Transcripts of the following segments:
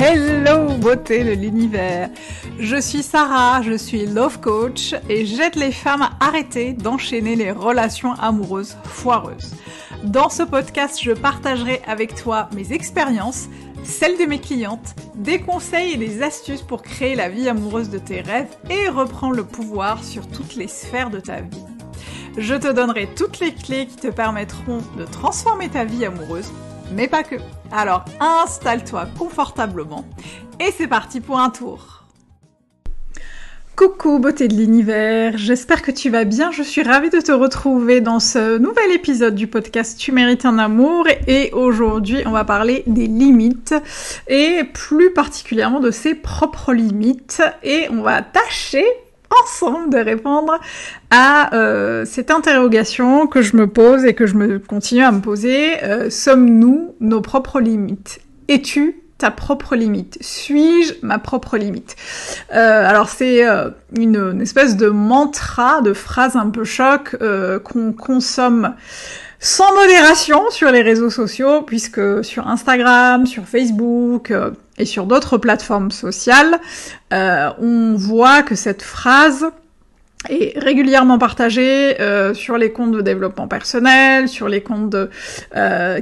Hello beauté de l'univers. Je suis Sarah, je suis love coach et j'aide les femmes à arrêter d'enchaîner les relations amoureuses foireuses. Dans ce podcast, je partagerai avec toi mes expériences, celles de mes clientes, des conseils et des astuces pour créer la vie amoureuse de tes rêves et reprendre le pouvoir sur toutes les sphères de ta vie. Je te donnerai toutes les clés qui te permettront de transformer ta vie amoureuse, mais pas que. Alors installe-toi confortablement et c'est parti pour un tour. Coucou beauté de l'univers, j'espère que tu vas bien, je suis ravie de te retrouver dans ce nouvel épisode du podcast Tu mérites un amour et aujourd'hui on va parler des limites et plus particulièrement de ses propres limites et on va tâcher ensemble de répondre à cette interrogation que je me pose et que je continue à me poser. Sommes-nous nos propres limites? Es-tu ta propre limite? Suis-je ma propre limite? Alors c'est une espèce de mantra, de phrase un peu choc qu'on consomme sans modération sur les réseaux sociaux, puisque sur Instagram, sur Facebook et sur d'autres plateformes sociales, on voit que cette phrase est régulièrement partagée sur les comptes de développement personnel, sur les comptes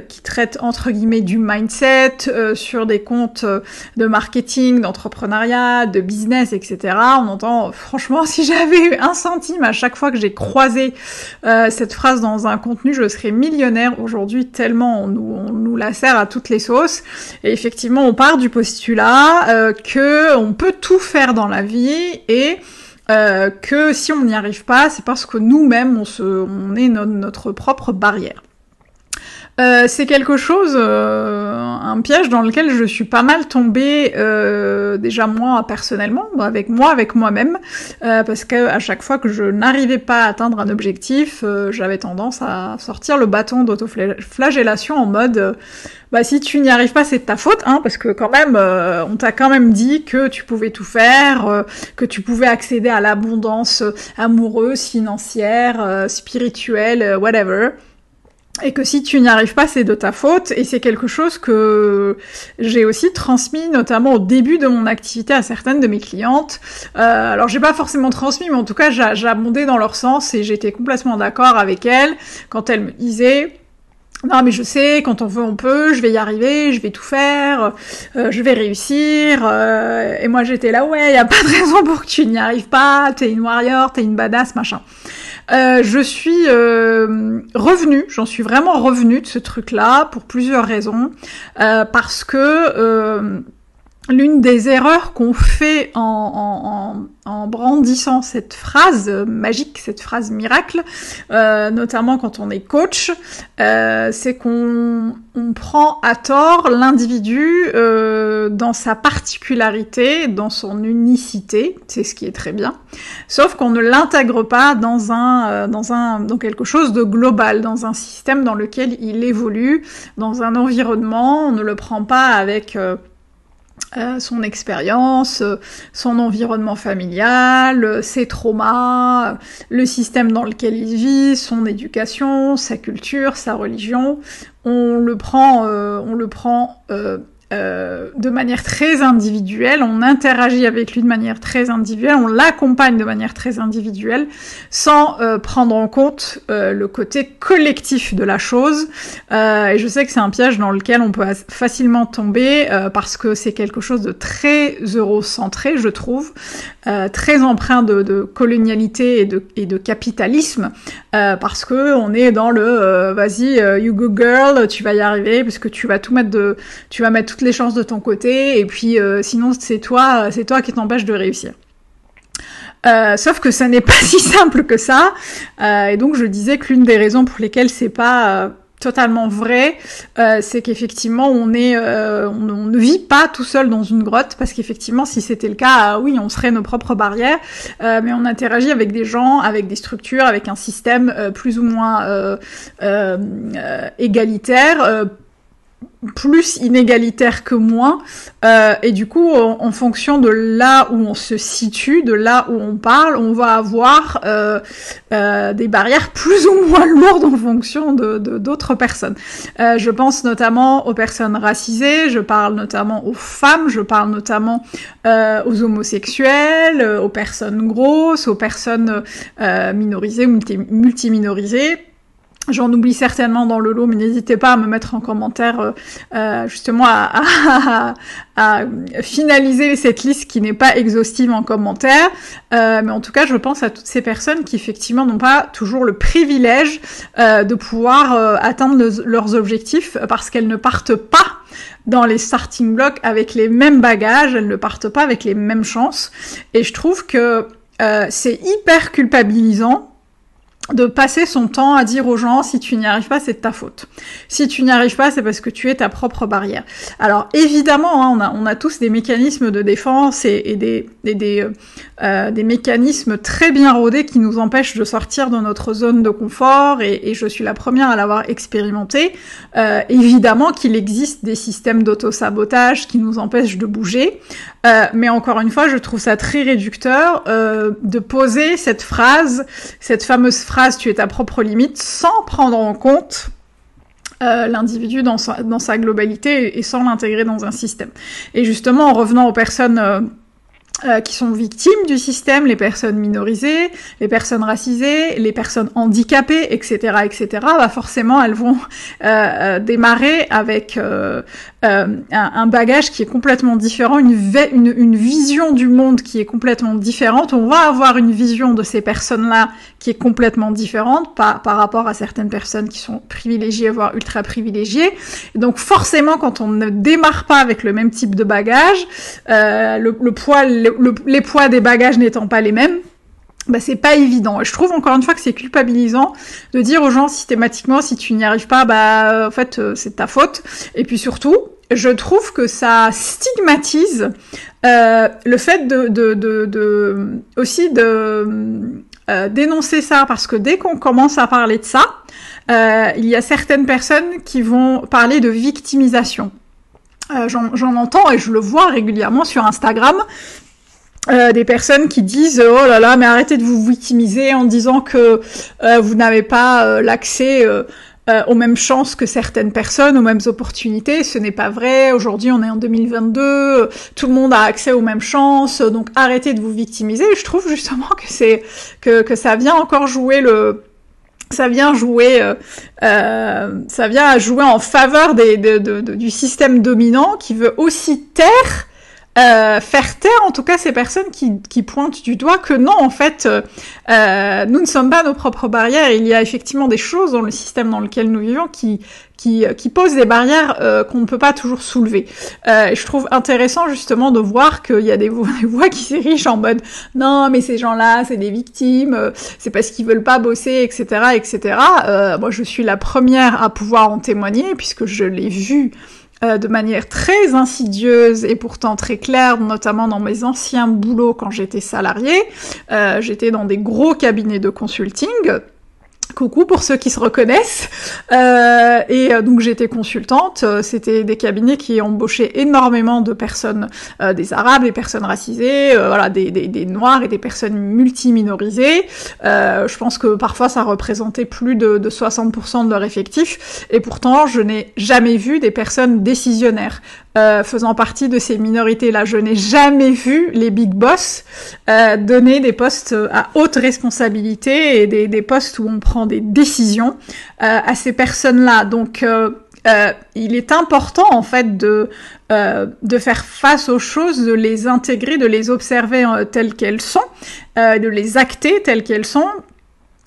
qui traitent entre guillemets du mindset, sur des comptes de marketing, d'entrepreneuriat, de business, etc. On entend, franchement, si j'avais eu 1 centime à chaque fois que j'ai croisé cette phrase dans un contenu, je serais millionnaire aujourd'hui tellement on nous la sert à toutes les sauces. Et effectivement, on part du postulat que on peut tout faire dans la vie et que si on n'y arrive pas, c'est parce que nous-mêmes, on est notre propre barrière. C'est quelque chose, un piège dans lequel je suis pas mal tombée, déjà moi personnellement, avec moi-même, parce que à chaque fois que je n'arrivais pas à atteindre un objectif, j'avais tendance à sortir le bâton d'autoflagellation en mode si tu n'y arrives pas, c'est de ta faute, hein, parce que quand même, on t'a quand même dit que tu pouvais tout faire, que tu pouvais accéder à l'abondance amoureuse, financière, spirituelle, whatever. Et que si tu n'y arrives pas, c'est de ta faute, et c'est quelque chose que j'ai aussi transmis, notamment au début de mon activité à certaines de mes clientes. Alors j'ai pas forcément transmis, mais en tout cas j'abondais dans leur sens, et j'étais complètement d'accord avec elles quand elles me disaient « Non mais je sais, quand on veut on peut, je vais y arriver, je vais tout faire, je vais réussir. » Et moi j'étais là « Ouais, y a pas de raison pour que tu n'y arrives pas, t'es une warrior, t'es une badass, machin. » Je suis j'en suis vraiment revenue de ce truc-là pour plusieurs raisons, parce que l'une des erreurs qu'on fait en brandissant cette phrase magique, cette phrase miracle, notamment quand on est coach, c'est qu'on prend à tort l'individu dans sa particularité, dans son unicité, c'est ce qui est très bien, sauf qu'on ne l'intègre pas dans quelque chose de global, dans un système dans lequel il évolue, dans un environnement. On ne le prend pas avec son expérience, son environnement familial, ses traumas, le système dans lequel il vit, son éducation, sa culture, sa religion. On le prend de manière très individuelle, on interagit avec lui de manière très individuelle, on l'accompagne de manière très individuelle, sans prendre en compte le côté collectif de la chose. Et je sais que c'est un piège dans lequel on peut facilement tomber, parce que c'est quelque chose de très eurocentré, je trouve, très empreint de colonialité et de capitalisme, parce que on est dans le vas-y, you go girl, tu vas y arriver, parce que tu vas mettre toutes les chances de ton côté, et puis sinon c'est toi qui t'empêche de réussir. Sauf que ça n'est pas si simple que ça, et donc je disais que l'une des raisons pour lesquelles c'est pas totalement vrai, c'est qu'effectivement on ne vit pas tout seul dans une grotte, parce qu'effectivement si c'était le cas, oui, on serait nos propres barrières, mais on interagit avec des gens, avec des structures, avec un système plus ou moins égalitaire, plus inégalitaire que moi, et du coup, en fonction de là où on se situe, de là où on parle, on va avoir des barrières plus ou moins lourdes en fonction d'autres personnes. Je pense notamment aux personnes racisées, je parle notamment aux femmes, je parle notamment aux homosexuels, aux personnes grosses, aux personnes minorisées ou multiminorisées. J'en oublie certainement dans le lot, mais n'hésitez pas à me mettre en commentaire justement à finaliser cette liste qui n'est pas exhaustive en commentaire. Mais en tout cas, je pense à toutes ces personnes qui effectivement n'ont pas toujours le privilège de pouvoir atteindre leurs objectifs parce qu'elles ne partent pas dans les starting blocks avec les mêmes bagages, elles ne partent pas avec les mêmes chances. Et je trouve que c'est hyper culpabilisant de passer son temps à dire aux gens, si tu n'y arrives pas, c'est de ta faute. Si tu n'y arrives pas, c'est parce que tu es ta propre barrière. Alors évidemment, hein, on a tous des mécanismes de défense et des mécanismes très bien rodés qui nous empêchent de sortir de notre zone de confort, et je suis la première à l'avoir expérimenté. Évidemment qu'il existe des systèmes d'auto-sabotage qui nous empêchent de bouger, mais encore une fois, je trouve ça très réducteur de poser cette fameuse phrase « tu es ta propre limite » sans prendre en compte l'individu dans sa globalité et sans l'intégrer dans un système. Et justement, en revenant aux personnes qui sont victimes du système, les personnes minorisées, les personnes racisées, les personnes handicapées, etc., bah forcément, elles vont démarrer avec un bagage qui est complètement différent, une vision du monde qui est complètement différente. On va avoir une vision de ces personnes-là qui est complètement différente par rapport à certaines personnes qui sont privilégiées, voire ultra privilégiées. Et donc forcément, quand on ne démarre pas avec le même type de bagage, les poids des bagages n'étant pas les mêmes, bah c'est pas évident. Et je trouve encore une fois que c'est culpabilisant de dire aux gens systématiquement, si tu n'y arrives pas, bah en fait c'est de ta faute. Et puis surtout, je trouve que ça stigmatise le fait de dénoncer ça, parce que dès qu'on commence à parler de ça, il y a certaines personnes qui vont parler de victimisation. J'en entends et je le vois régulièrement sur Instagram. Des personnes qui disent « Oh là là, mais arrêtez de vous victimiser en disant que vous n'avez pas l'accès aux mêmes chances que certaines personnes, aux mêmes opportunités. Ce n'est pas vrai. Aujourd'hui, on est en 2022. Tout le monde a accès aux mêmes chances. Donc, arrêtez de vous victimiser. » Et je trouve justement que ça vient encore jouer ça vient jouer en faveur du système dominant qui veut aussi faire taire en tout cas ces personnes qui pointent du doigt que non, en fait, nous ne sommes pas nos propres barrières. Il y a effectivement des choses dans le système dans lequel nous vivons qui posent des barrières qu'on ne peut pas toujours soulever. Et je trouve intéressant justement de voir qu'il y a des voix qui s'érigent en mode « Non, mais ces gens-là, c'est des victimes, c'est parce qu'ils veulent pas bosser, etc. etc. » Moi, je suis la première à pouvoir en témoigner puisque je l'ai vu de manière très insidieuse et pourtant très claire, notamment dans mes anciens boulots quand j'étais salariée. J'étais dans des gros cabinets de consulting. Coucou pour ceux qui se reconnaissent. Donc j'étais consultante. C'était des cabinets qui embauchaient énormément de personnes, des arabes, des personnes racisées, des noirs et des personnes multiminorisées. Je pense que parfois ça représentait plus de 60% de leur effectif. Et pourtant, je n'ai jamais vu des personnes décisionnaires faisant partie de ces minorités-là. Je n'ai jamais vu les big boss donner des postes à haute responsabilité et des postes où on prend des décisions à ces personnes-là. Donc il est important en fait de faire face aux choses, de les intégrer, de les observer telles qu'elles sont, de les acter telles qu'elles sont,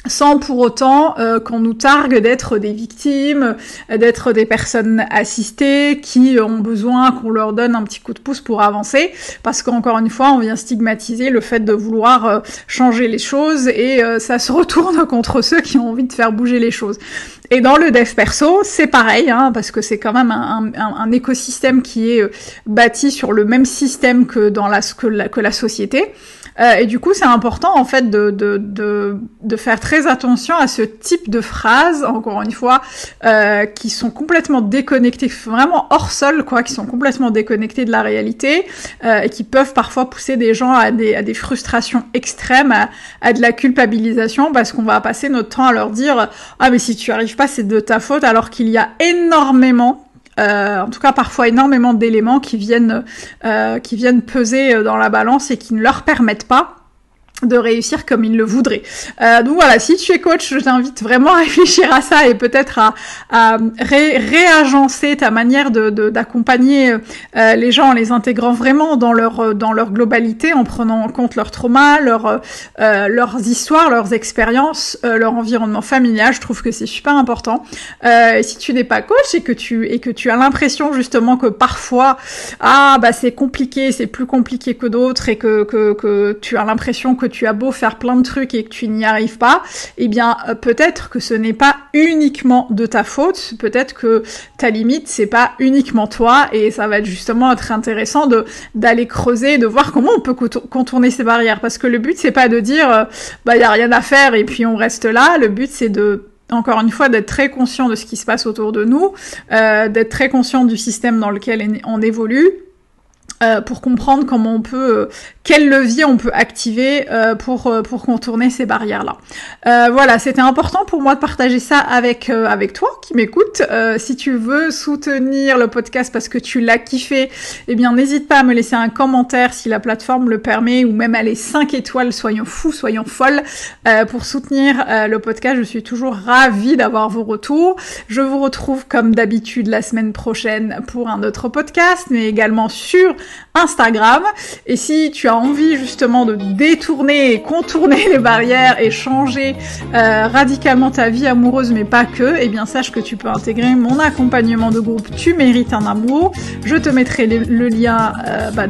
sans pour autant qu'on nous targue d'être des victimes, d'être des personnes assistées qui ont besoin qu'on leur donne un petit coup de pouce pour avancer, parce qu'encore une fois, on vient stigmatiser le fait de vouloir changer les choses, et ça se retourne contre ceux qui ont envie de faire bouger les choses. Et dans le dev perso, c'est pareil, hein, parce que c'est quand même un écosystème qui est bâti sur le même système que la société. Et du coup, c'est important en fait de faire très attention à ce type de phrases, encore une fois, qui sont complètement déconnectées, vraiment hors sol, quoi, qui sont complètement déconnectées de la réalité, et qui peuvent parfois pousser des gens à des frustrations extrêmes, à de la culpabilisation, parce qu'on va passer notre temps à leur dire « Ah, mais si tu arrives pas, c'est de ta faute », alors qu'il y a énormément, en tout cas parfois énormément d'éléments qui viennent peser dans la balance et qui ne leur permettent pas de réussir comme ils le voudraient. Donc voilà, si tu es coach, je t'invite vraiment à réfléchir à ça et peut-être à réagencer ta manière d'accompagner les gens en les intégrant vraiment dans leur globalité, en prenant en compte leurs traumas, leurs histoires, leurs expériences, leur environnement familial. Je trouve que c'est super important. Si tu n'es pas coach et que tu as l'impression justement que parfois c'est compliqué, c'est plus compliqué que d'autres et que tu as l'impression que tu as beau faire plein de trucs et que tu n'y arrives pas, eh bien peut-être que ce n'est pas uniquement de ta faute, peut-être que ta limite c'est pas uniquement toi, et ça va justement être intéressant d'aller creuser, de voir comment on peut contourner ces barrières, parce que le but c'est pas de dire y a rien à faire et puis on reste là. Le but c'est encore une fois, d'être très conscient de ce qui se passe autour de nous, d'être très conscient du système dans lequel on évolue, pour comprendre comment on peut, quel levier on peut activer pour contourner ces barrières-là. Voilà, c'était important pour moi de partager ça avec toi qui m'écoute. Si tu veux soutenir le podcast parce que tu l'as kiffé, eh bien n'hésite pas à me laisser un commentaire si la plateforme le permet, ou même aller 5 étoiles, soyons fous, soyons folles, pour soutenir le podcast. Je suis toujours ravie d'avoir vos retours. Je vous retrouve comme d'habitude la semaine prochaine pour un autre podcast, mais également sur Instagram. Et si tu as envie justement de détourner et contourner les barrières et changer radicalement ta vie amoureuse, mais pas que, eh bien sache que tu peux intégrer mon accompagnement de groupe Tu mérites un amour. Je te mettrai le lien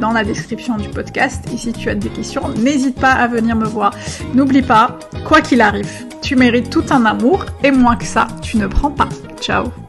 dans la description du podcast, et si tu as des questions, n'hésite pas à venir me voir. N'oublie pas, quoi qu'il arrive, tu mérites tout un amour, et moins que ça, tu ne prends pas. Ciao.